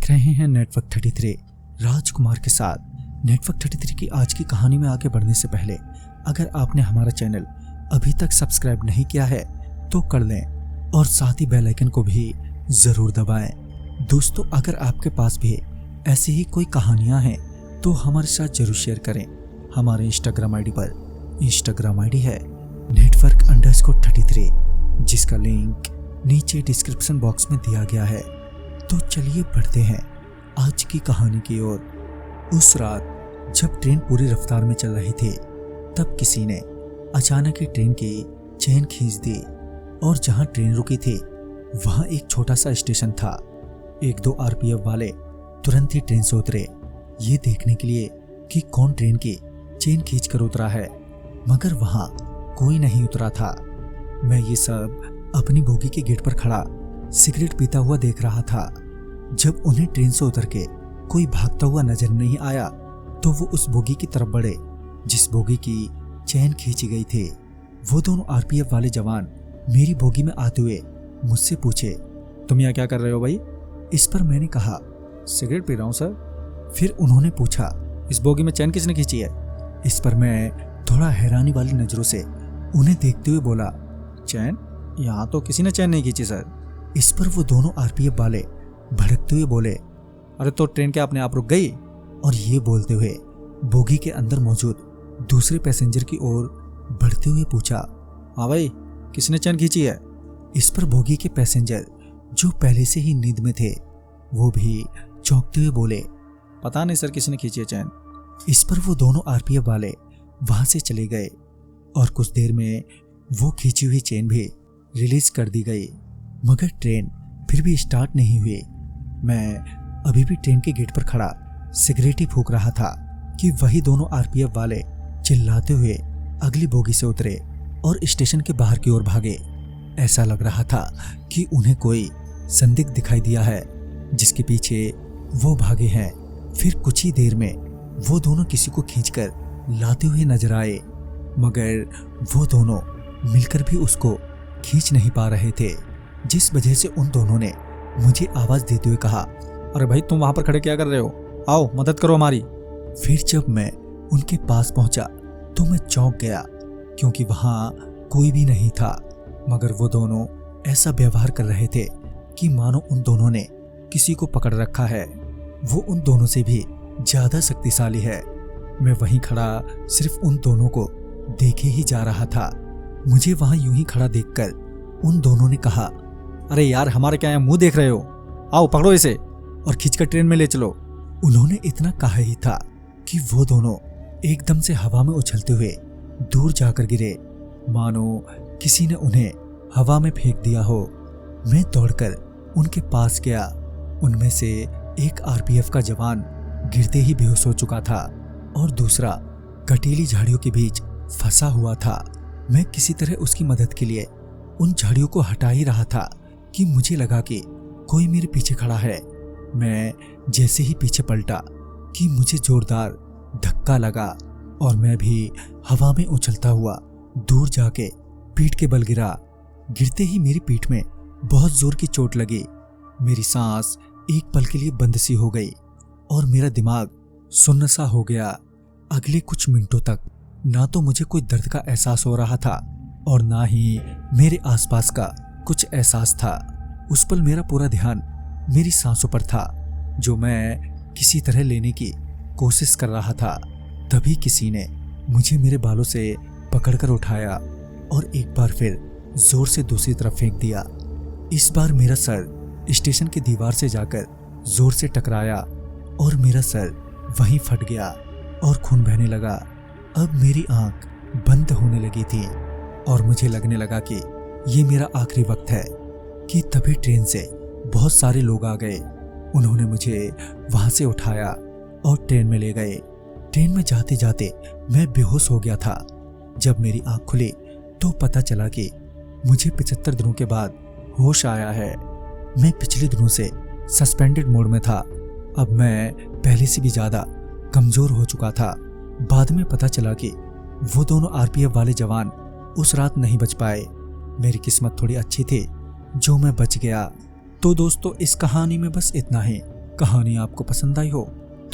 देख रहे हैं नेटवर्क 33 राजकुमार के साथ। नेटवर्क 33 की आज की कहानी में आगे बढ़ने से पहले अगर आपने हमारा चैनल अभी तक सब्सक्राइब नहीं किया है तो कर लें और साथ ही बेल आइकन को भी जरूर दबाएं। दोस्तों, अगर आपके पास भी ऐसी ही कोई कहानियां हैं तो हमारे साथ जरूर शेयर करें। हमारे इंस्टाग्राम आईडी पर इंस्टाग्राम आईडी है network_33, जिसका लिंक नीचे डिस्क्रिप्शन बॉक्स में दिया गया है। तो चलिए बढ़ते हैं आज की कहानी की ओर। उस रात जब ट्रेन पूरी रफ्तार में चल रही थी तब किसी ने अचानक ही ट्रेन की चेन खींच दी और जहां ट्रेन रुकी थी वहां एक छोटा सा स्टेशन था। 1-2 आरपीएफ वाले तुरंत ही ट्रेन से उतरे ये देखने के लिए कि कौन ट्रेन की चेन खींच कर उतरा है, मगर वहां कोई नहीं उतरा था। मैं ये सब अपनी बोगी के गेट पर खड़ा सिगरेट पीता हुआ देख रहा था। जब उन्हें ट्रेन से उतर के कोई भागता हुआ नजर नहीं आया तो वो उस बोगी की तरफ बढ़े जिस बोगी की चेन खींची गई थी। वो दोनों आरपीएफ वाले जवान मेरी बोगी में आते हुए मुझसे पूछे, तुम यहाँ क्या कर रहे हो भाई? इस पर मैंने कहा, सिगरेट पी रहा हूँ सर। फिर उन्होंने पूछा, इस बोगी में चैन किसने खींची है? इस पर मैं थोड़ा हैरानी वाली नजरों से उन्हें देखते हुए बोला, चैन? यहाँ तो किसी ने चैन नहीं खींची सर। इस पर वो दोनों आरपीएफ वाले भड़कते हुए बोले, अरे तो ट्रेन क्या अपने आप रुक गई? और ये बोलते हुए बोगी के अंदर मौजूद दूसरे पैसेंजर की ओर बढ़ते हुए पूछा, हाँ भाई, किसने चैन खींची है? इस पर बोगी के पैसेंजर जो पहले से ही नींद में थे वो भी चौंकते हुए बोले, पता नहीं सर किसने खींची है चैन। इस पर वो दोनों आरपीएफ वाले वहां से चले गए और कुछ देर में वो खींची हुई चेन भी रिलीज कर दी गई, मगर ट्रेन फिर भी स्टार्ट नहीं हुई। मैं अभी भी ट्रेन के गेट पर खड़ा सिगरेट ही फूंक रहा था कि वही दोनों आरपीएफ वाले चिल्लाते हुए अगली बोगी से उतरे और स्टेशन के बाहर की ओर भागे। ऐसा लग रहा था कि उन्हें कोई संदिग्ध दिखाई दिया है जिसके पीछे वो भागे हैं। फिर कुछ ही देर में वो दोनों किसी को खींचकर लाते हुए नजर आए, मगर वो दोनों मिलकर भी उसको खींच नहीं पा रहे थे, जिस वजह से उन दोनों ने मुझे आवाज देते हुए कहा, अरे भाई तुम वहां पर खड़े क्या कर रहे हो? आओ मदद करो हमारी। फिर जब मैं उनके पास पहुंचा तो मैं चौंक गया क्योंकि वहां कोई भी नहीं था, मगर वो दोनों ऐसा व्यवहार कर रहे थे कि मानो उन दोनों ने किसी को पकड़ रखा है। वो उन दोनों से भी ज्यादा शक्तिशाली है। मैं वहीं खड़ा सिर्फ उन दोनों को देखे ही जा रहा था। मुझे वहां यूं ही खड़ा देखकर उन दोनों ने कहा, अरे यार हमारे क्या यहाँ मुंह देख रहे हो? आओ पकड़ो इसे और खींचकर ट्रेन में ले चलो। उन्होंने इतना कहा ही था कि वो दोनों एकदम से हवा में उछलते हुए दूर जाकर गिरे, मानो किसी ने उन्हें हवा में फेंक दिया हो। मैं दौड़कर उनके पास गया। उनमें से एक आरपीएफ का जवान गिरते ही बेहोश हो चुका था और दूसरा कटीली झाड़ियों के बीच फंसा हुआ था। मैं किसी तरह उसकी मदद के लिए उन झाड़ियों को हटा ही रहा था कि मुझे लगा कि कोई मेरे पीछे खड़ा है। मैं जैसे ही पीछे पलटा कि मुझे जोरदार धक्का लगा और मैं भी हवा में उछलता हुआ दूर जाके पीठ के बल गिरा। गिरते ही मेरी पीठ में बहुत जोर की चोट लगी। मेरी सांस एक पल के लिए बंद सी हो गई और मेरा दिमाग सुन्न सा हो गया। अगले कुछ मिनटों तक ना तो मुझे कोई दर्द का एहसास हो रहा था और ना ही मेरे आसपास का कुछ एहसास था। उस पल मेरा पूरा ध्यान मेरी सांसों पर था जो मैं किसी तरह लेने की कोशिश कर रहा था। तभी किसी ने मुझे मेरे बालों से पकड़कर उठाया और एक बार फिर जोर से दूसरी तरफ फेंक दिया। इस बार मेरा सर स्टेशन की दीवार से जाकर जोर से टकराया और मेरा सर वहीं फट गया और खून बहने लगा। अब मेरी आंख बंद होने लगी थी और मुझे लगने लगा कि ये मेरा आखिरी वक्त है कि तभी ट्रेन से बहुत सारे लोग आ गए। उन्होंने मुझे वहां से उठाया और ट्रेन में ले गए। ट्रेन में जाते जाते मैं बेहोश हो गया था। जब मेरी आंख खुली तो पता चला कि मुझे 75 दिनों के बाद होश आया है। मैं पिछले दिनों से सस्पेंडेड मोड में था। अब मैं पहले से भी ज्यादा कमजोर हो चुका था। बाद में पता चला कि वो दोनों आरपीएफ वाले जवान उस रात नहीं बच पाए। मेरी किस्मत थोड़ी अच्छी थी जो मैं बच गया। तो दोस्तों, इस कहानी में बस इतना ही। कहानी आपको पसंद आई हो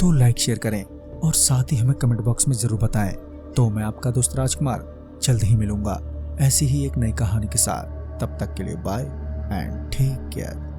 तो लाइक शेयर करें और साथ ही हमें कमेंट बॉक्स में जरूर बताएं। तो मैं आपका दोस्त राजकुमार जल्द ही मिलूंगा ऐसी ही एक नई कहानी के साथ। तब तक के लिए बाय एंड टेक केयर।